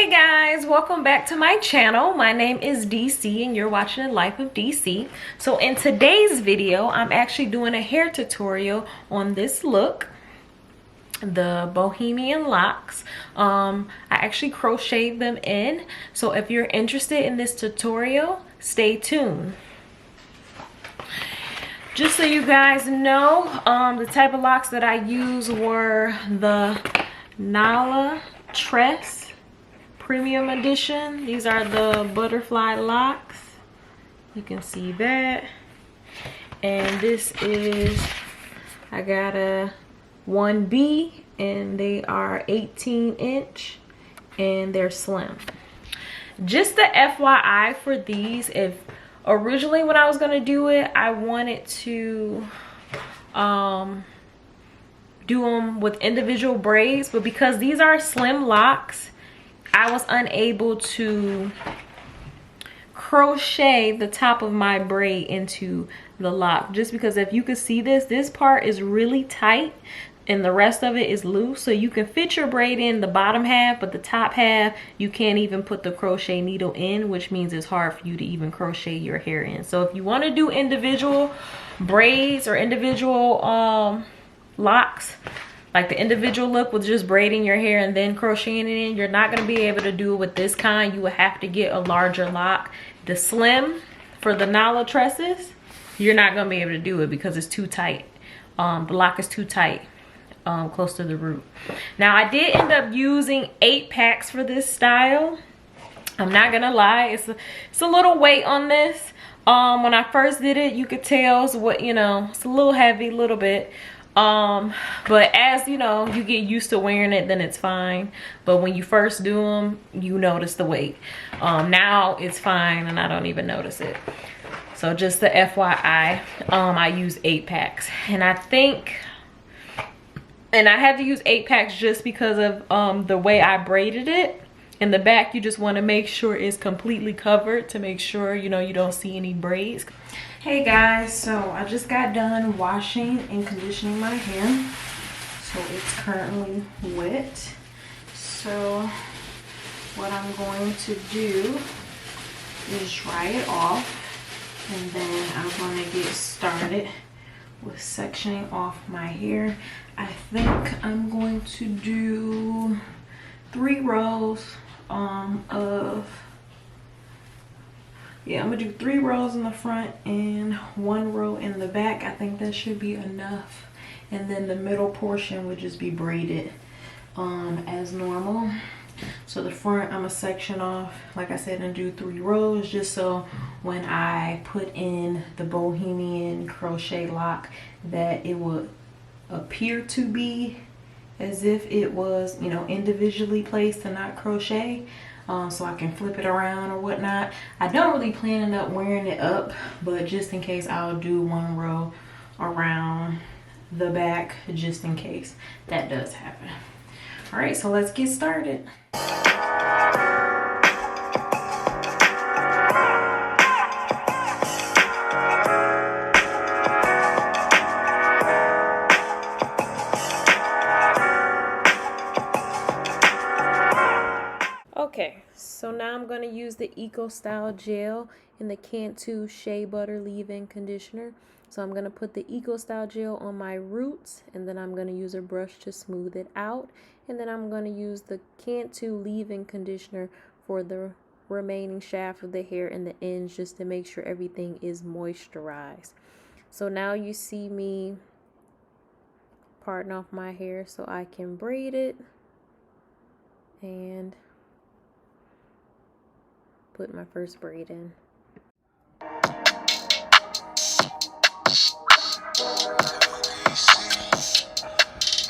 Hey guys, welcome back to my channel. My name is DC and you're watching the life of DC. So in today's video, I'm actually doing a hair tutorial on this look, the Bohemian locks. I actually crocheted them in. So if you're interested in this tutorial, stay tuned. Just so you guys know, the type of locks that I used were the Nala Tress Premium Edition. These are the Butterfly Locs. You can see that. And this is, I got a 1B and they are 18-inch and they're slim. Just the FYI for these, if originally when I was gonna do it, I wanted to do them with individual braids, but because these are slim locks, I was unable to crochet the top of my braid into the lock, just because if you could see this part is really tight and the rest of it is loose. So you can fit your braid in the bottom half, but the top half you can't even put the crochet needle in, which means it's hard for you to even crochet your hair in. So if you want to do individual braids or individual locks, like the individual look with just braiding your hair and then crocheting it in, you're not going to be able to do it with this kind. You would have to get a larger lock. The slim for the Nala tresses, you're not going to be able to do it because it's too tight. The lock is too tight close to the root. Now I did end up using 8 packs for this style. I'm not gonna lie, it's a little weight on this. When I first did it, you could tell it's it's a little heavy, a little bit. But as you get used to wearing it, then it's fine. But when you first do them, you notice the weight. Now it's fine and I don't even notice it. So just the FYI, I use 8 packs. And I had to use 8 packs just because of the way I braided it. In the back, you just want to make sure it's completely covered to make sure you don't see any braids. Hey guys, so I just got done washing and conditioning my hair. So it's currently wet. So what I'm going to do is dry it off, and then I'm going to get started with sectioning off my hair. I think I'm going to do 3 rows I'm gonna do 3 rows in the front and 1 row in the back. I think that should be enough, and then the middle portion would just be braided as normal. So the front I'm gonna section off, like I said, and do 3 rows, just so when I put in the Bohemian crochet lock that it would appear to be as if it was individually placed and not crochet. So I can flip it around or whatnot. I don't really plan on wearing it up, but just in case, I'll do 1 row around the back just in case that does happen. All right, so let's get started. Okay, so now I'm going to use the Eco Style Gel in the Cantu Shea Butter Leave-In Conditioner. So I'm going to put the Eco Style Gel on my roots, and then I'm going to use a brush to smooth it out. And then I'm going to use the Cantu Leave-In Conditioner for the remaining shaft of the hair and the ends, just to make sure everything is moisturized. So now you see me parting off my hair so I can braid it and put my first braid in.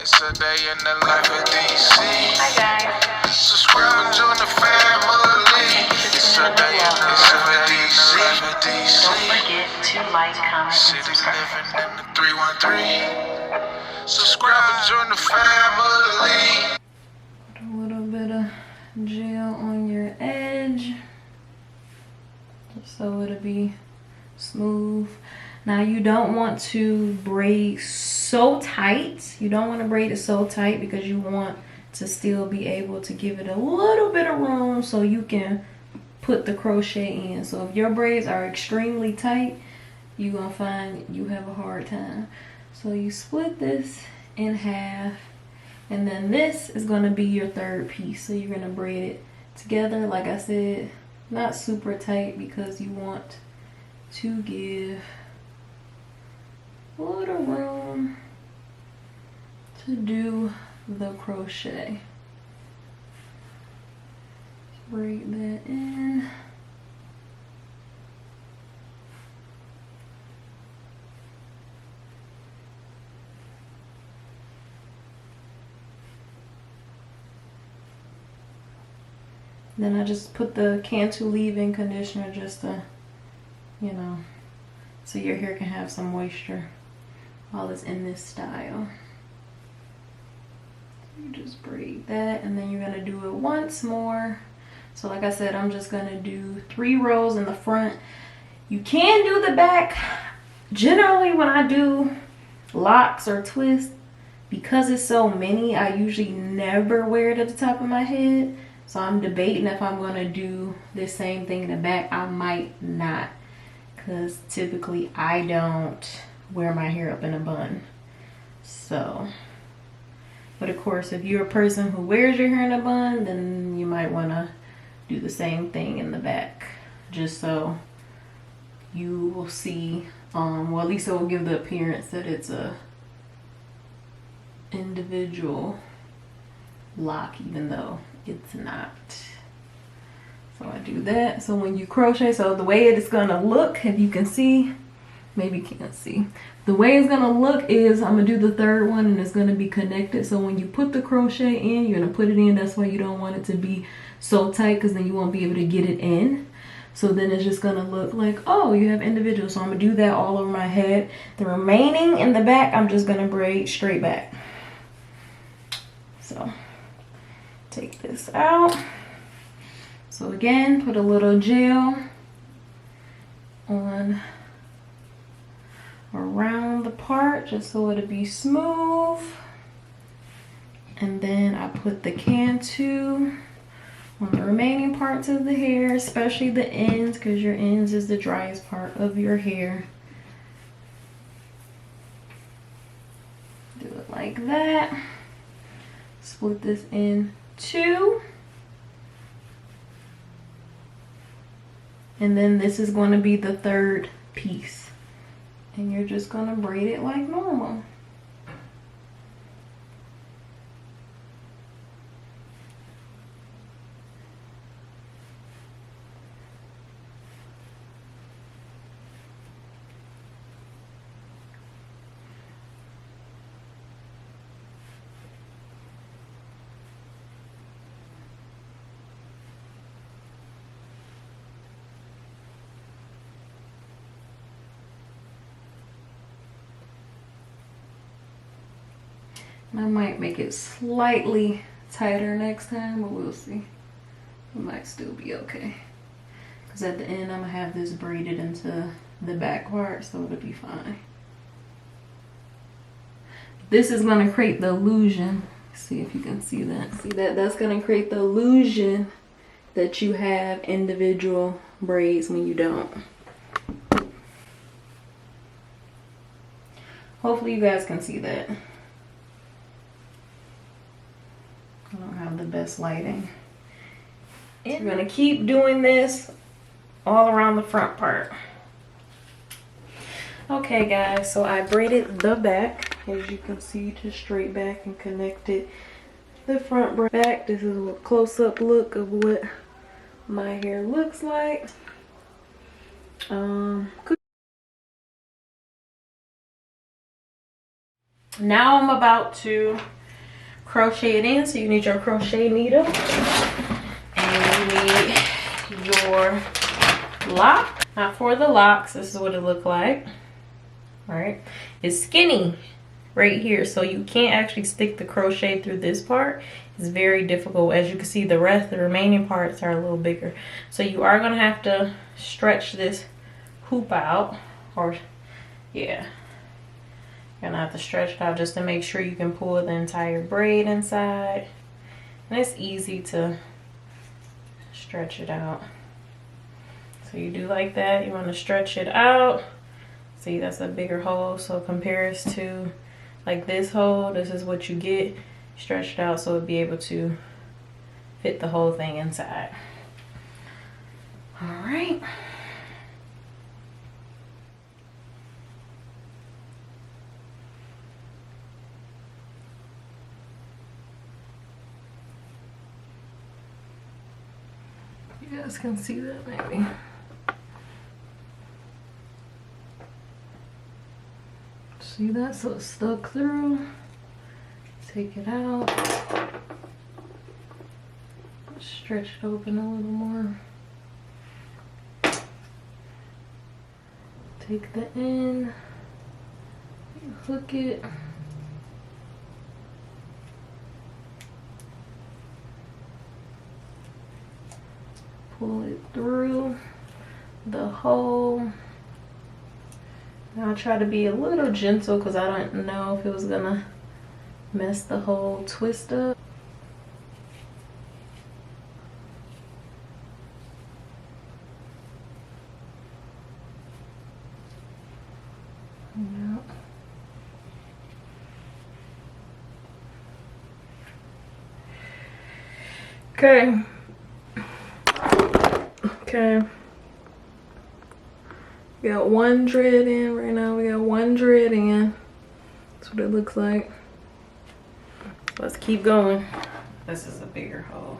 It's a day in the life of DC. Hi guys. Subscribe and join the family. It's a day in the life of DC. Don't forget to like, comment, and City's subscribe. living in the 313. Subscribe and join the family. Put a little bit of gel on your edge, so it'll be smooth. Now you don't want to braid so tight. You don't want to braid it so tight because you want to still be able to give it a little bit of room so you can put the crochet in. So if your braids are extremely tight, you're gonna find you have a hard time. So you split this in half, and then this is gonna be your third piece. So you're gonna braid it together, like I said, not super tight because you want to give a little room to do the crochet. Braid that in. Then I just put the Cantu leave-in conditioner just to, you know, so your hair can have some moisture while it's in this style. You just braid that, and then you're gonna do it once more. So like I said, I'm just gonna do 3 rows in the front. You can do the back. Generally when I do locks or twists, because it's so many, I usually never wear it at the top of my head. So I'm debating if I'm gonna do the same thing in the back. I might not, because typically I don't wear my hair up in a bun. So, but of course, if you're a person who wears your hair in a bun, then you might wanna do the same thing in the back, just so you will see, well, at least it will give the appearance that it's a individual lock, even though it's not. So I do that. So when you crochet, so the way it's gonna look, if you can see, maybe you can't see, the way it's gonna look is I'm gonna do the third one and it's gonna be connected. So when you put the crochet in, you're gonna put it in. That's why you don't want it to be so tight, because then you won't be able to get it in. So then it's just gonna look like, oh, you have individual. So I'm gonna do that all over my head. The remaining in the back, I'm just gonna braid straight back. So take this out. So again, put a little gel on around the part just so it'll be smooth. And then I put the Cantu on the remaining parts of the hair, especially the ends, because your ends is the driest part of your hair. Do it like that. Split this in 2. And then this is going to be the third piece. And you're just going to braid it like normal. I might make it slightly tighter next time, but we'll see. It might still be okay. Because at the end, I'm going to have this braided into the back part, so it'll be fine. This is going to create the illusion. See if you can see that. See that? That's going to create the illusion that you have individual braids when you don't. Hopefully you guys can see that. I don't have the best lighting. So we're gonna keep doing this all around the front part. Okay guys, so I braided the back, as you can see, to straight back and connected the front back. This is a close-up look of what my hair looks like. Now I'm about to crochet it in. So you need your crochet needle and you need your lock. Now for the locks, this is what it looked like. All right, it's skinny right here, so you can't actually stick the crochet through this part. It's very difficult. As you can see, the remaining parts are a little bigger, so you are gonna have to stretch this hoop out, or yeah, you're gonna have to stretch it out just to make sure you can pull the entire braid inside. And it's easy to stretch it out. So you do like that, you want to stretch it out. See, that's a bigger hole, so compares to like this hole, this is what you get. Stretch it out so it'll be able to fit the whole thing inside. All right. You guys can see that maybe. See that? So it's stuck through. Take it out. Stretch it open a little more. Take the end, hook it. Pull it through the hole. Now I try to be a little gentle because I don't know if it was gonna mess the whole twist up. Yeah. Okay. Okay. We got one dread in right now. We got one dread in. That's what it looks like. Let's keep going. This is a bigger hole.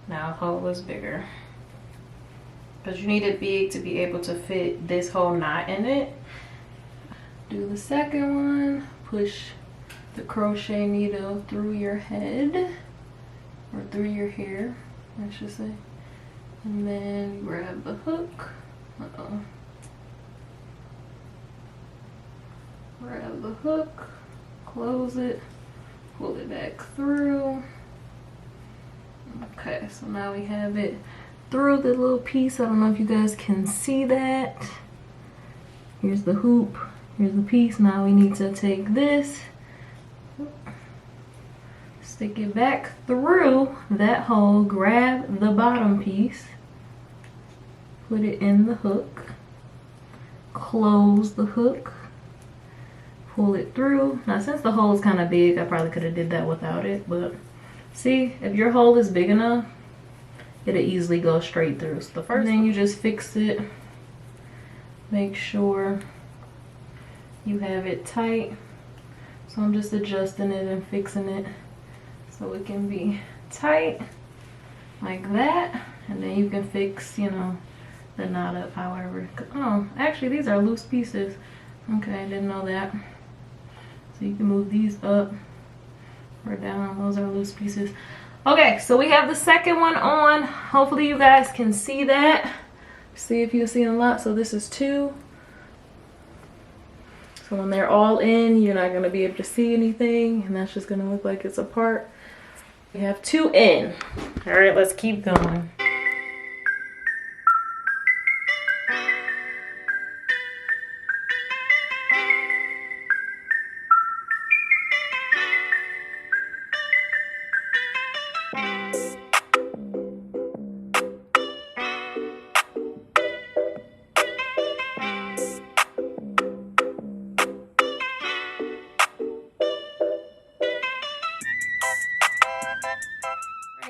Now hole is bigger. Because you need it big to be able to fit this whole knot in it. Do the second one. Push the crochet needle through your head. Or through your hair, I should say. And then grab the hook. Uh-oh. Grab the hook, close it, pull it back through. Okay, so now we have it through the little piece. I don't know if you guys can see that. Here's the hoop, here's the piece. Now we need to take this, stick it back through that hole, grab the bottom piece, put it in the hook, close the hook, pull it through. Now since the hole is kind of big, I probably could have did that without it, but see, if your hole is big enough, it'll easily go straight through. So the first thing, you just fix it, make sure you have it tight. So I'm just adjusting it and fixing it so it can be tight like that, and then you can fix, you know, the knot up however. Oh, actually these are loose pieces. Okay, I didn't know that. So you can move these up or down. Those are loose pieces. Okay, so we have the second one on. Hopefully you guys can see that. See if you see a lot. So this is 2. So when they're all in, you're not gonna be able to see anything, and that's just gonna look like it's apart. We have 2 in. All right, let's keep going.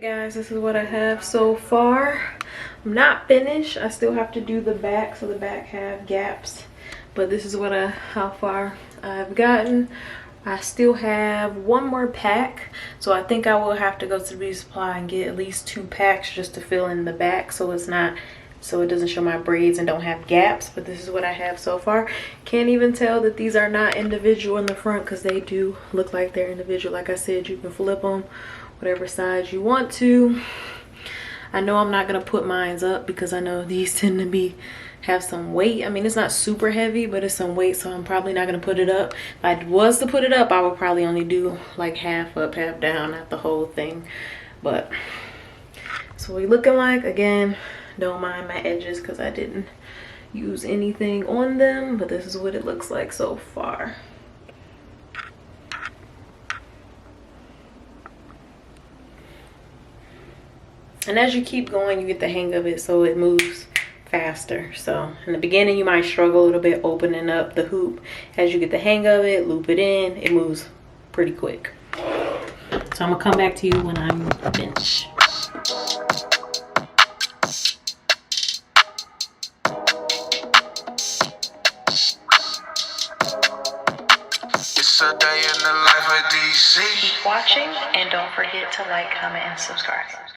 Guys, this is what I have so far. I'm not finished. I still have to do the back, so the back have gaps, but this is what how far I've gotten. I still have one more pack, so I think I will have to go to the beauty supply and get at least 2 packs just to fill in the back, so it's not, so it doesn't show my braids and don't have gaps. But this is what I have so far. Can't even tell that these are not individual in the front because they do look like they're individual. Like I said, you can flip them whatever size you want to. I know I'm not gonna put mines up because I know these tend to have some weight. I mean, it's not super heavy, but it's some weight, so I'm probably not gonna put it up. If I was to put it up, I would probably only do like half up, half down, not the whole thing. But so we looking like, again, don't mind my edges because I didn't use anything on them, but this is what it looks like so far. And as you keep going, you get the hang of it, so it moves faster. So in the beginning, you might struggle a little bit opening up the hoop. As you get the hang of it, loop it in, it moves pretty quick. So I'm gonna come back to you when I'm finished. It's a day in the life of DC. Keep watching and don't forget to like, comment, and subscribe.